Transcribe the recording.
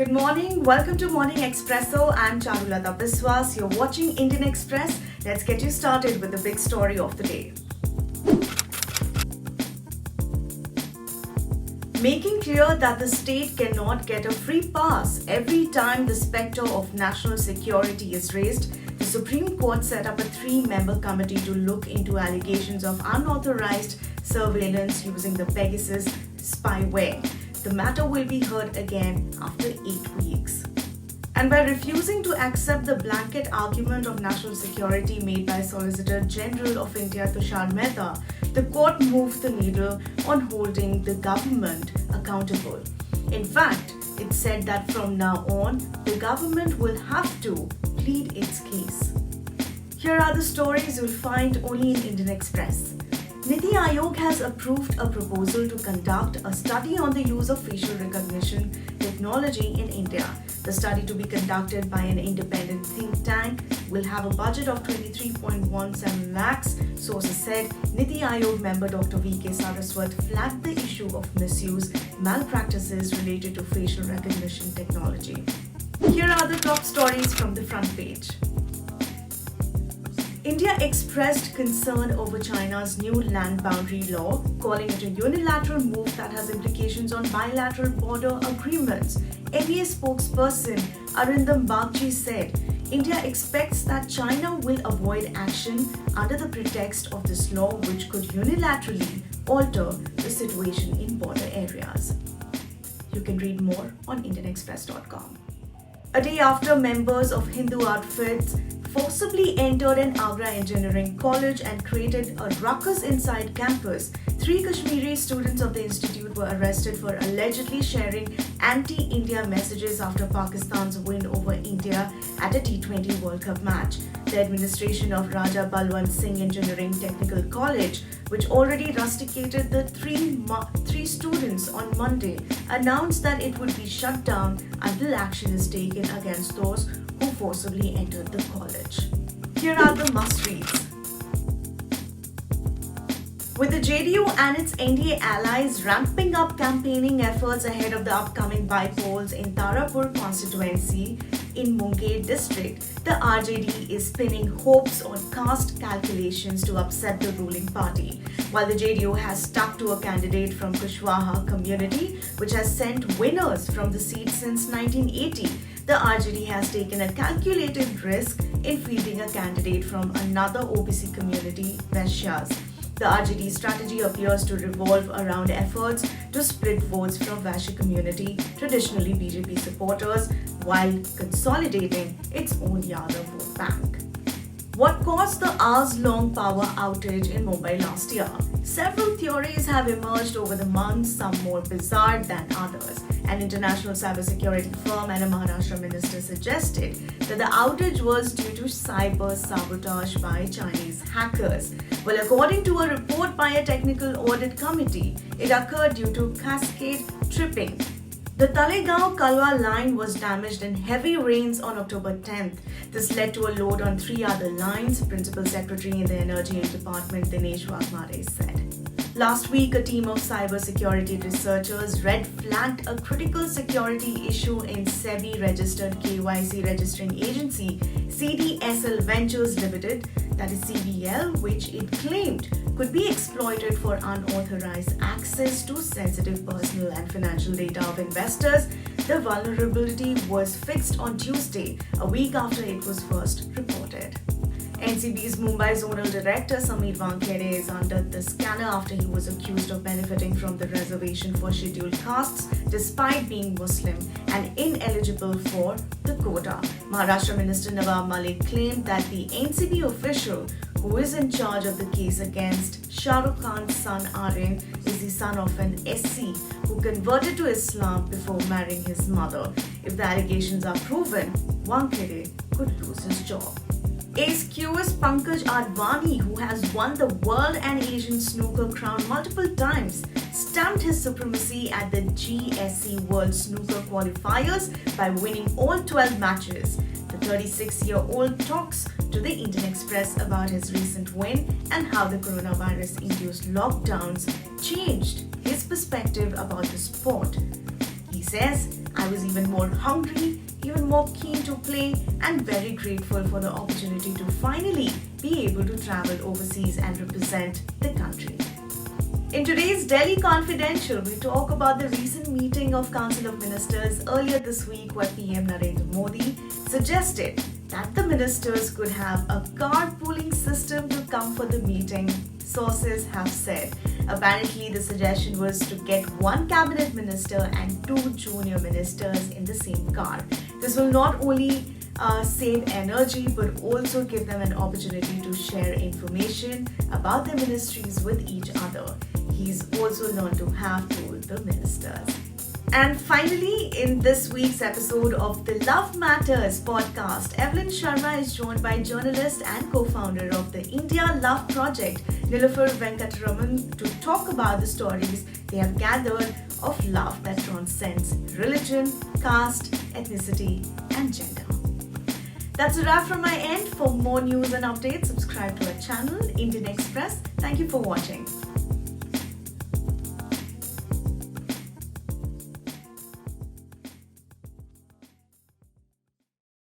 Good morning. Welcome to Morning Expresso. I'm Charulata Biswas. You're watching Indian Express. Let's get you started with the big story of the day. Making clear that the state cannot get a free pass every time the spectre of national security is raised, the Supreme Court set up a 3-member committee to look into allegations of unauthorized surveillance using the Pegasus spyware. The matter will be heard again after 8 weeks. And by refusing to accept the blanket argument of national security made by Solicitor General of India Tushar Mehta, the court moved the needle on holding the government accountable. In fact, it said that from now on, the government will have to plead its case. Here are the stories you'll find only in Indian Express. Niti Aayog has approved a proposal to conduct a study on the use of facial recognition technology in India. The study, to be conducted by an independent think tank, will have a budget of 23.17 lakhs. Sources said Niti Aayog member Dr. V.K. Saraswat flagged the issue of misuse, malpractices related to facial recognition technology. Here are the top stories from the front page. India expressed concern over China's new land boundary law, calling it a unilateral move that has implications on bilateral border agreements. NDA spokesperson Arindam Bagchi said, India expects that China will avoid action under the pretext of this law, which could unilaterally alter the situation in border areas. You can read more on IndianExpress.com. A day after members of Hindu outfits forcibly entered an Agra Engineering College and created a ruckus inside campus, 3 Kashmiri students of the institute were arrested for allegedly sharing anti-India messages after Pakistan's win over India at a T20 World Cup match. The administration of Raja Balwant Singh Engineering Technical College, which already rusticated the 3 students on Monday, announced that it would be shut down until action is taken against those who forcibly entered the college. Here are the must-reads. With the JDU and its NDA allies ramping up campaigning efforts ahead of the upcoming by-polls in Tarapur constituency in Munger district, the RJD is pinning hopes on caste calculations to upset the ruling party. While the JDU has stuck to a candidate from Kushwaha community, which has sent winners from the seat since 1980, the RJD has taken a calculated risk in fielding a candidate from another OBC community, Vaishyas. The RJD strategy appears to revolve around efforts to split votes from Vaishya community, traditionally BJP supporters, while consolidating its own Yadav vote bank. What caused the hours-long power outage in Mumbai last year? Several theories have emerged over the months, some more bizarre than others. An international cybersecurity firm and a Maharashtra minister suggested that the outage was due to cyber sabotage by Chinese hackers. Well, according to a report by a technical audit committee, it occurred due to cascade tripping. The Talegaon Kalwa line was damaged in heavy rains on October 10th. This led to a load on 3 other lines, Principal Secretary in the Energy Department Dinesh Wagmare said. Last week, a team of cybersecurity researchers red-flagged a critical security issue in SEBI-registered KYC registering agency CDSL Ventures Limited, that is CVL, which it claimed could be exploited for unauthorized access to sensitive personal and financial data of investors. The vulnerability was fixed on Tuesday, a week after it was first reported. NCB's Mumbai Zonal Director Sameer Wankhede is under the scanner after he was accused of benefiting from the reservation for scheduled castes despite being Muslim and ineligible for the quota. Maharashtra Minister Nawab Malik claimed that the NCB official who is in charge of the case against Shah Rukh Khan's son Aryan is the son of an SC who converted to Islam before marrying his mother. If the allegations are proven, Wankhede could lose his job. Ace QS Pankaj Advani, who has won the World and Asian Snooker crown multiple times, stamped his supremacy at the GSC World Snooker qualifiers by winning all 12 matches. The 36-year-old talks to the Indian Express about his recent win and how the coronavirus-induced lockdowns changed his perspective about the sport. He says, I was even more hungry, even more keen to play, and very grateful for the opportunity to finally be able to travel overseas and represent the country. In today's Delhi Confidential, we talk about the recent meeting of Council of Ministers earlier this week where PM Narendra Modi suggested that the ministers could have a carpooling system to come for the meeting, sources have said. Apparently, the suggestion was to get one cabinet minister and two junior ministers in the same car. This will not only save energy but also give them an opportunity to share information about their ministries with each other. He's also learned to have told the ministers. And finally, in this week's episode of the Love Matters podcast, Evelyn Sharma is joined by journalist and co-founder of the India Love Project, Niloofar Venkataraman, to talk about the stories they have gathered of love that transcends religion, caste, ethnicity, and gender. That's a wrap from my end. For more news and updates, subscribe to our channel, Indian Express. Thank you for watching.